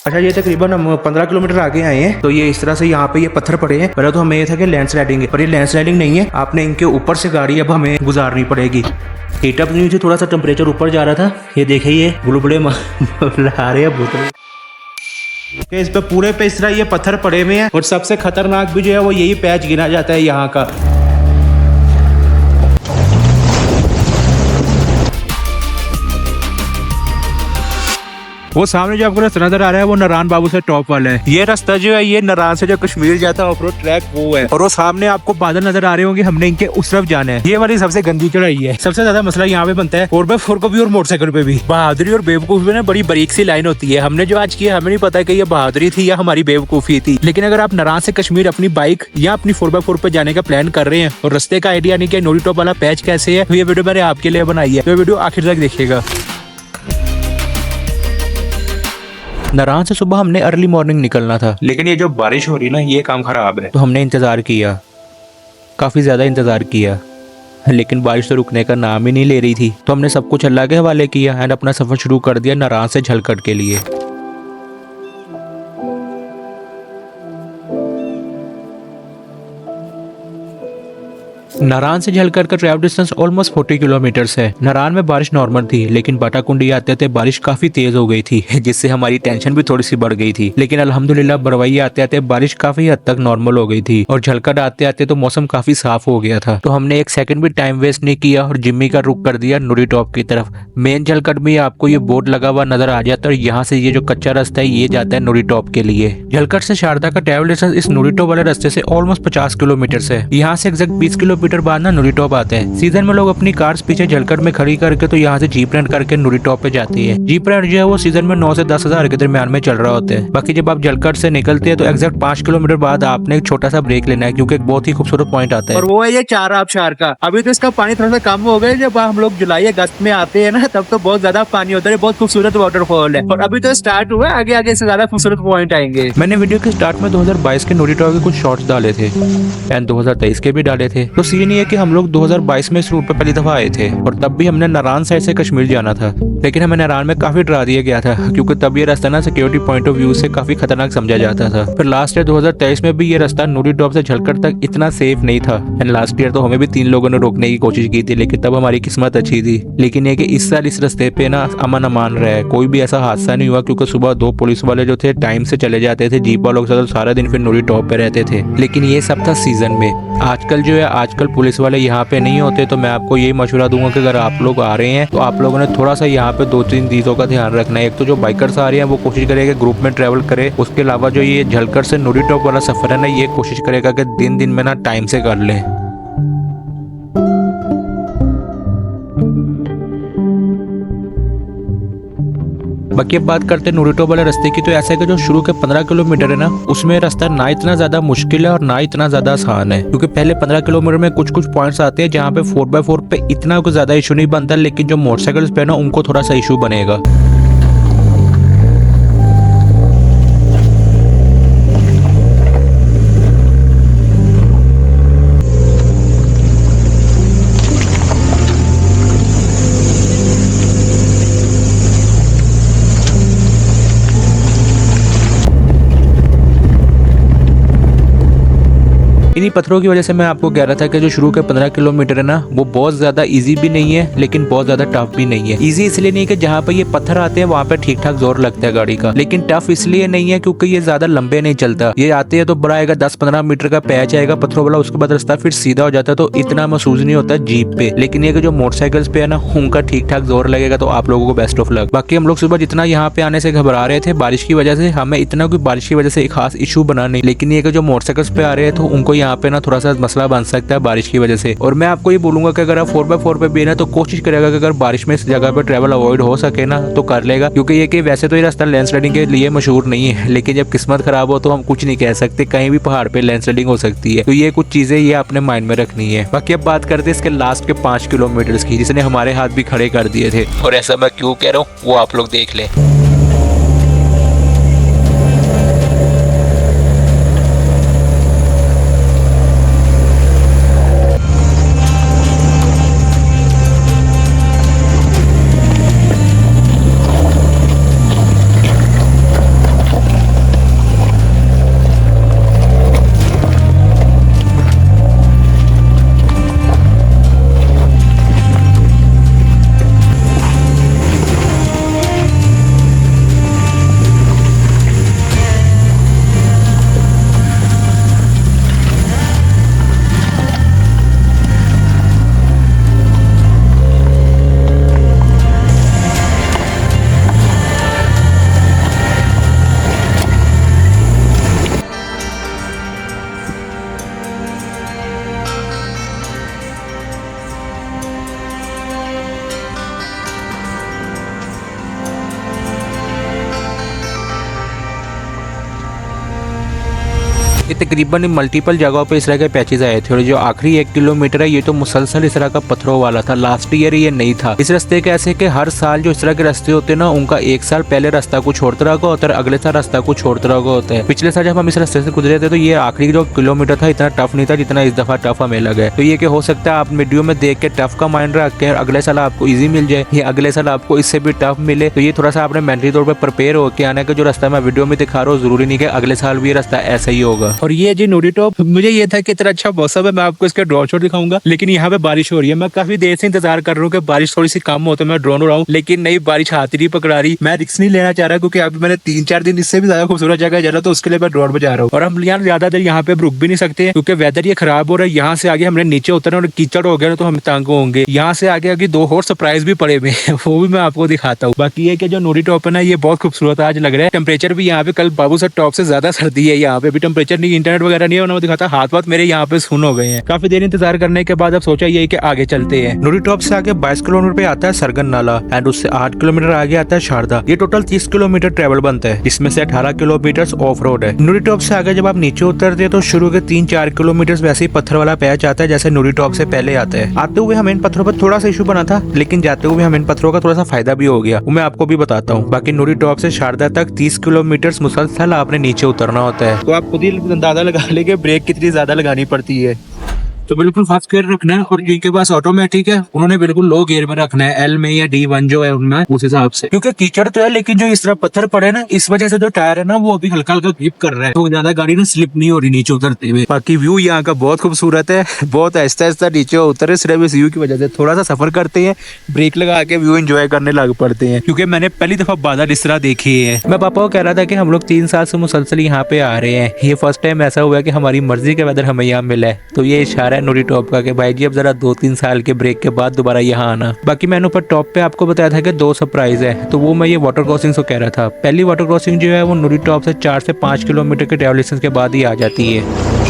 अच्छा, ये तकरीबन हम 15 किलोमीटर आगे आए हैं। तो ये इस तरह से यहाँ पे ये पत्थर पड़े हैं। पहले तो हमें ये था कि लैंडस्लाइडिंग है, पर ये लैंडस्लाइडिंग नहीं है। आपने इनके ऊपर से गाड़ी अब हमें गुजारनी पड़ेगी। हीटअप नहीं हुई, थोड़ा सा टेम्परेचर ऊपर जा रहा था। ये देखिए ये बुलबुले ला रहे हैं बोतल के। इस पे पूरे पे इस तरह ये पत्थर पड़े हुए हैं। और सबसे खतरनाक भी जो है वो यही पैच गिना जाता है यहाँ का। वो सामने जो आपको रास्ता नजर आ रहा है वो नारायण बाबू से टॉप वाला है। ये रास्ता जो है ये नारायण से जो कश्मीर जाता है ऑफ रोड ट्रैक वो है। और वो सामने आपको बादल नजर आ रहे होंगे, हमने इनके उस तरफ जाना है। ये वाली सबसे गंदी चढ़ाई है। सबसे ज्यादा मसला यहाँ पे बनता है 4x4 को भी और मोटरसाइकिल पे भी। बहादुरी और बेवकूफी में ना बड़ी बारीक सी लाइन होती है। हमने जो आज किया हमें नहीं पता कि ये बहादुरी थी या हमारी बेवकूफी थी। लेकिन अगर आप नारायण से कश्मीर अपनी बाइक या अपनी 4x4 पे जाने का प्लान कर रहे हैं और रास्ते का आइडिया नहीं कि नोरी टॉप वाला पैच कैसे है, तो ये वीडियो मैंने आपके लिए बनाई है। तो वीडियो आखिर तक देखिएगा। नारायण से सुबह हमने अर्ली मॉर्निंग निकलना था, लेकिन ये जो बारिश हो रही ना ये काम खराब है। तो हमने इंतज़ार किया, काफ़ी ज़्यादा इंतज़ार किया, लेकिन बारिश तो रुकने का नाम ही नहीं ले रही थी। तो हमने सब कुछ अल्लाह के हवाले किया एंड अपना सफ़र शुरू कर दिया नारायण से झलकट के लिए। नारायण से झलकट का ट्रैवल डिस्टेंस ऑलमोस्ट 40 किलोमीटर्स है। नारायण में बारिश नॉर्मल थी, लेकिन बाटाकुंडी आते आते बारिश काफी तेज हो गई थी, जिससे हमारी टेंशन भी थोड़ी सी बढ़ गई थी। लेकिन अल्हम्दुलिल्लाह बरवाई आते आते बारिश काफी हद तक नॉर्मल हो गई थी और झलकट आते आते तो मौसम काफी साफ हो गया था। तो हमने एक सेकंड भी टाइम वेस्ट नहीं किया और जिम्मी का रुख कर दिया नूरी टॉप की तरफ। मेन झलकट में आपको ये बोर्ड लगा हुआ नजर आ जाता है और यहाँ से ये जो कच्चा रास्ता है ये जाता है नूरी टॉप के लिए। झलकट से शारदा का ट्रैवल डिस्टेंस इस नूरी टॉप वाले रास्ते से ऑलमोस्ट 50 किलोमीटर है। यहाँ से एग्जैक्ट 20 किलोमीटर बाद ना नूरी टॉप आते हैं। सीजन में लोग अपनी कार्स पीछे झलकट में खड़ी करके तो यहाँ से जीप रेंट करके नूरी टॉप पे जाती है। जीप रेंट जो है वो सीजन में 9 से 10 हजार के दरमियान में चल रहा होता है। बाकी जब आप झलकट से निकलते हैं तो एग्जैक्ट 5 किलोमीटर बाद आपने एक छोटा सा ब्रेक लेना है, क्योंकि एक बहुत ही खूबसूरत पॉइंट आता है और वो है ये चार आबशार का। अभी तो इसका पानी थोड़ा सा कम हो गया। जब हम लोग जुलाई अगस्त में आते हैं ना तब तो बहुत ज्यादा पानी होता है। बहुत खूबसूरत वाटरफॉल है और अभी तो स्टार्ट हुआ है, आगे आगे से ज्यादा खूबसूरत पॉइंट आएंगे। मैंने वीडियो के स्टार्ट में 2022 के नूरी टॉप के कुछ शॉर्ट्स डाले थे एंड 2023 के भी डाले थे। तो सीन ये है कि हम लोग 2022 में इस रूट पे पहली दफा आए थे और तब भी हमने नारायण साइड से कश्मीर जाना था, लेकिन हमें नारायण में काफी डरा दिया गया था, क्योंकि तब ये रास्ता ना सिक्योरिटी पॉइंट ऑफ व्यू से काफी खतरनाक समझा जाता था। फिर लास्ट ईयर 2023 में भी ये रास्ता नूरी टॉप से झलकट तक इतना सेफ नहीं था एंड लास्ट ईयर तो हमें भी 3 लोगों ने रोकने की कोशिश की थी, लेकिन तब हमारी किस्मत अच्छी थी। लेकिन ये कि इस साल इस रास्ते पे ना अमन अमान रहा है, कोई भी ऐसा हादसा नहीं हुआ, क्योंकि सुबह 2 पुलिस वाले जो थे टाइम से चले जाते थे जीप वालों के साथ, सारा दिन फिर नूरी टॉप पे रहते थे। लेकिन ये सब था सीजन में। आजकल जो है आजकल पुलिस वाले यहाँ पे नहीं होते। तो मैं आपको यही मशवरा दूंगा कि अगर आप लोग आ रहे हैं तो आप लोगों ने थोड़ा सा यहाँ पे 2-3 चीजों का ध्यान रखना है। एक तो जो बाइकर्स आ रहे हैं वो कोशिश करेगा ग्रुप में ट्रैवल करे। उसके अलावा जो ये झलकट से नूरी टॉप वाला सफर है ना ये कोशिश करेगा कि दिन में ना टाइम से कर ले। बाकी अब बात करते हैं नूरी टॉप वाले रास्ते की। तो ऐसा है कि जो शुरू के 15 किलोमीटर है ना उसमें रास्ता ना इतना ज्यादा मुश्किल है और ना इतना ज्यादा आसान है, क्योंकि पहले 15 किलोमीटर में कुछ पॉइंट्स आते हैं जहाँ पे 4x4 पे इतना कोई ज्यादा इशू नहीं बनता, लेकिन जो मोटरसाइकिल पे ना उनको थोड़ा सा इशू बनेगा। इन्हीं पत्थरों की वजह से मैं आपको कह रहा था कि जो शुरू के 15 किलोमीटर है ना वो बहुत ज्यादा इजी भी नहीं है, लेकिन बहुत ज्यादा टफ भी नहीं है। इजी इसलिए नहीं है कि जहाँ पे ये पत्थर आते हैं वहाँ पे ठीक ठाक जोर लगता है गाड़ी का, लेकिन टफ इसलिए नहीं है क्योंकि ये ज्यादा लंबे नहीं चलता। ये आते हैं तो बड़ा आएगा 10-15 मीटर का पैच आएगा पत्थरों वाला, उसके बाद रास्ता फिर सीधा हो जाता है, तो इतना महसूस नहीं होता जीप पे। लेकिन ये जो मोटरसाइकिल्स पे है ना उनका ठीक ठाक जोर लगेगा। तो आप लोगों को बेस्ट ऑफ लक। बाकी हम लोग सुबह जितना यहाँ पे आने से घबरा रहे थे बारिश की वजह से, हमें इतना कोई बारिश की वजह से एक खास इशू बना नहीं, लेकिन ये जो मोटरसाइकिल्स पे आ रहे हैं तो उनको यहाँ पे ना थोड़ा सा मसला बन सकता है बारिश की वजह से। और मैं आपको ये बोलूंगा कि अगर आप 4x4 पे भी है ना तो कोशिश करेगा कि अगर बारिश में इस जगह पे ट्रैवल अवॉइड हो सके ना तो कर लेगा, क्योंकि ये कि वैसे तो ये रास्ता लैंडस्लाइडिंग के लिए मशहूर नहीं है, लेकिन जब किस्मत खराब हो तो हम कुछ नहीं कह सकते, कहीं भी पहाड़ पे लैंडस्लाइडिंग हो सकती है। तो ये कुछ चीजें ये आपने माइंड में रखनी है। बाकी अब बात करते हैं इसके लास्ट के 5 किलोमीटर की, जिसने हमारे हाथ भी खड़े कर दिए थे। और ऐसा मैं क्यों कह रहा हूँ वो आप लोग देख ले। ये तकरीबन मल्टीपल जगहों पे इस तरह के पैचेज आए थे और जो आखिरी 1 किलोमीटर है ये तो मुसलसल इस तरह का पत्थरों वाला था। लास्ट ईयर ये नहीं था। इस रास्ते के ऐसे कि हर साल जो इस तरह के रास्ते होते हैं ना, उनका एक साल पहले रास्ता कुछ और तरह का होता है, अगले साल रास्ता कुछ और तरह का होता है। पिछले साल जब हम इस रास्ते से गुजरे थे तो ये आखिरी जो किलोमीटर था इतना टफ नहीं था जितना इस दफा टफ हमें लगा है। तो ये कि हो सकता है आप वीडियो में देख के टफ का माइंड रख के अगले साल आपको इजी मिल जाए, या अगले साल आपको इससे भी टफ मिले। तो ये थोड़ा सा आपने मेंटली तौर पर प्रिपेयर होकर आना कि जो रास्ता मैं वीडियो में दिखा रहा हूँ जरूरी नहीं कि अगले साल भी रास्ता ऐसा ही होगा। और ये जी नूरी टॉप, मुझे ये था कि इतना अच्छा मौसम है, मैं आपको इसका ड्रोन शॉट दिखाऊंगा, लेकिन यहाँ पे बारिश हो रही है। मैं काफी देर से इंतजार कर रहा हूँ कि बारिश थोड़ी सी कम हो तो मैं ड्रोन उड़ाऊं, लेकिन नई बारिश हाथ ही नहीं पकड़ा रही। मैं रिस्क नहीं लेना चाह रहा क्योंकि अभी मैंने 3-4 दिन इससे भी ज्यादा खूबसूरत जगह जा रहा, तो उसके लिए मैं ड्रोन बजा रहा हूँ। और हम यहाँ ज्यादा देर यहाँ पे रुक भी नहीं सकते क्योंकि वेदर ये खराब हो रहा है। यहाँ से आगे हमने नीचे उतरना और कीचड़ हो गया तो हम तंग होंगे। यहाँ से आगे आगे 2 और सरप्राइज भी पड़े हुए हैं, वो भी मैं आपको दिखाता हूँ। बाकी ये कि जो नूरी टॉप है ना, ये बहुत खूबसूरत आज लग रहा है। टेम्परेचर भी यहाँ पे कल बाबू सर टॉप से ज्यादा सर्दी है, यहाँ पे भी टेम्परेचर नहीं, इंटरनेट वगैरह नहीं है, उन्होंने दिखाता हाथ वाथ मेरे यहाँ पे सुन हो गए हैं। काफी देर इंतजार करने के बाद अब सोचा यही कि आगे चलते हैं। नूरी टॉप से आगे 22 किलोमीटर पे आता है सरगन नाला एंड उससे 8 किलोमीटर आगे आता है शारदा। ये टोटल 30 किलोमीटर ट्रेवल बनता है, जिसमें से 18 किलोमीटर ऑफ रोड है। नूरी टॉप से आगे जब आप नीचे उतरते हैं तो शुरू के 3-4 किलोमीटर वैसे ही पत्थर वाला पैच आता है जैसे नूरी टॉप से पहले आता है। आते हुए हमें इन पत्थरों पर थोड़ा सा इशू बना था, लेकिन जाते हुए हमें इन पत्थरों का थोड़ा सा फायदा भी हो गया, वो मैं आपको भी बताता हूँ। बाकी नूरी टॉप से शारदा तक 30 किलोमीटर मुसलसल आपने नीचे उतरना होता है, तो आप खुद ही अंदाजा लगा लेंगे ब्रेक कितनी ज्यादा लगानी पड़ती है। तो बिल्कुल फास्ट गियर रखना है, और जिनके पास ऑटोमेटिक है उन्होंने बिल्कुल लो गियर में रखना है, एल में या D1 जो है उनमें, उस हिसाब से। क्योंकि कीचड़ तो है, लेकिन जो इस तरह पत्थर पड़े ना, इस वजह से जो टायर है ना वो अभी हल्का हल्का ग्रिप कर रहा है, तो ज्यादा गाड़ी ना स्लिप नहीं हो रही नीचे उतरते हुए। बाकी व्यू यहाँ का बहुत खूबसूरत है, बहुत आहिस्ता आहिस्ता नीचे उतरे सिर्फ इस व्यू की वजह से। थोड़ा सा सफर करते हैं, ब्रेक लगा के व्यू एंजॉय करने लग पड़ते हैं, क्योंकि मैंने पहली दफा बादल इस तरह देखे है। मैं पापा को कह रहा था कि हम लोग 3 साल से मुसलसल यहाँ पे आ रहे हैं, ये फर्स्ट टाइम ऐसा हुआ कि हमारी मर्जी का वेदर हमें यहाँ मिला है। तो ये इशारा है नूरी टॉप का कि भाई जी अब जरा 2-3 साल के ब्रेक के बाद दोबारा यहाँ आना। बाकी मैंने ऊपर टॉप पे आपको बताया था कि 2 सरप्राइज है, तो वो मैं ये वाटर क्रॉसिंग को कह रहा था। पहली वाटर क्रॉसिंग जो है वो नूरी टॉप से 4 से 5 किलोमीटर के ट्रैवल डिस्टेंस के बाद ही आ जाती है।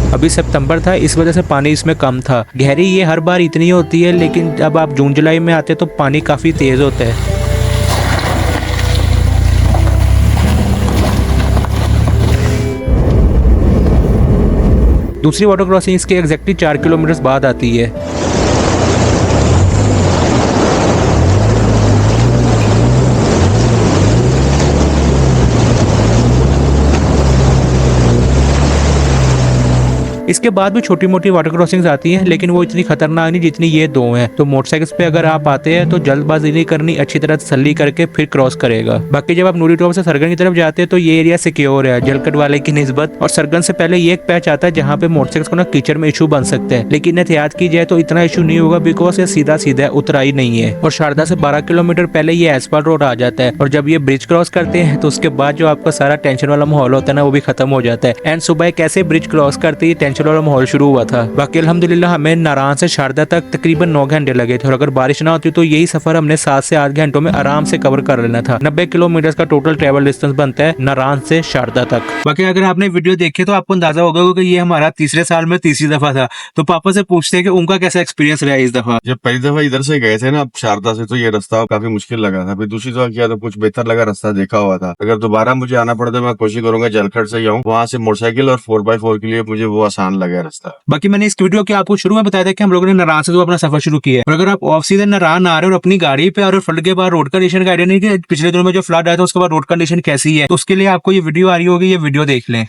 अभी सितंबर था, इस वजह से पानी इसमें कम था। गहरी ये हर बार इतनी होती है, लेकिन जब आप जून जुलाई में आते हैं तो पानी काफी तेज होता है। दूसरी वाटर क्रॉसिंग इसके एग्जैक्टली 4 किलोमीटर बाद आती है। इसके बाद भी छोटी मोटी वाटर क्रॉसिंग्स आती हैं, लेकिन वो इतनी खतरनाक नहीं जितनी ये 2 हैं। तो मोटरसाइकिल पे अगर आप आते हैं तो जल्दबाजी नहीं करनी, अच्छी तरह तसल्ली करके फिर क्रॉस करेगा। बाकी जब आप नूरी टॉप से सरगन की तरफ जाते हैं तो ये एरिया सिक्योर है जलकट वाले की निस्बत, और सरगन से पहले ये एक पैच आता है जहाँ पे मोटरसाइकिल को ना कीचड़ में इशू बन सकते हैं, लेकिन एहतियात की जाए तो इतना इशू नहीं होगा बिकॉज ये सीधा सीधा उतराई नहीं है। और शारदा से 12 किलोमीटर पहले ये एसफाल्ट रोड आ जाता है, और जब ये ब्रिज क्रॉस करते हैं तो उसके बाद जो आपका सारा टेंशन वाला माहौल होता है ना वो भी खत्म हो जाता है। एंड सुबह कैसे ब्रिज क्रॉस करते ही टेंशन वाला माहौल शुरू हुआ था। बाकी अल्हम्दुलिल्लाह हमें नारायण से शारदा तक तकरीबन 9 घंटे लगे थे, और अगर बारिश ना होती तो यही सफर हमने 7 से 8 घंटों में आराम से कवर कर लेना था। 90 किलोमीटर का टोटल ट्रेवल डिस्टेंस बनता है नारायण से शारदा तक। बाकी अगर आपने वीडियो देखे तो आपको अंदाजा होगा कि ये हमारा तीसरे साल में तीसरी दफा था। तो पापा से पूछते हैं कि उनका कैसा एक्सपीरियंस रहा इस दफा। जब पहली दफा इधर से गए थे ना शारदा से, तो ये रास्ता काफी मुश्किल लगा था। फिर दूसरी दफा किया तो कुछ बेहतर लगा, रास्ता देखा हुआ था। अगर दोबारा मुझे आना पड़ा तो मैं कोशिश करूंगा जलखट से जाऊँ, वहाँ से मोटरसाइकिल और 4x4 के लिए मुझे वो आसान लगा रास्ता। बाकी मैंने इस वीडियो के आपको शुरू में बताया था कि हम लोगों ने नारायण से तो अपना सफर शुरू किया है, और अगर आप ऑफ सीजन नारायण आ रहे हो और अपनी गाड़ी पे आ रहे हो, फ्लड के बाद रोड कंडीशन का आइडिया नहीं कि पिछले दिनों में जो फ्लड आया था उसके बाद रोड कंडीशन कैसी है, तो उसके लिए आपको ये वीडियो आ रही होगी, ये वीडियो देख लें।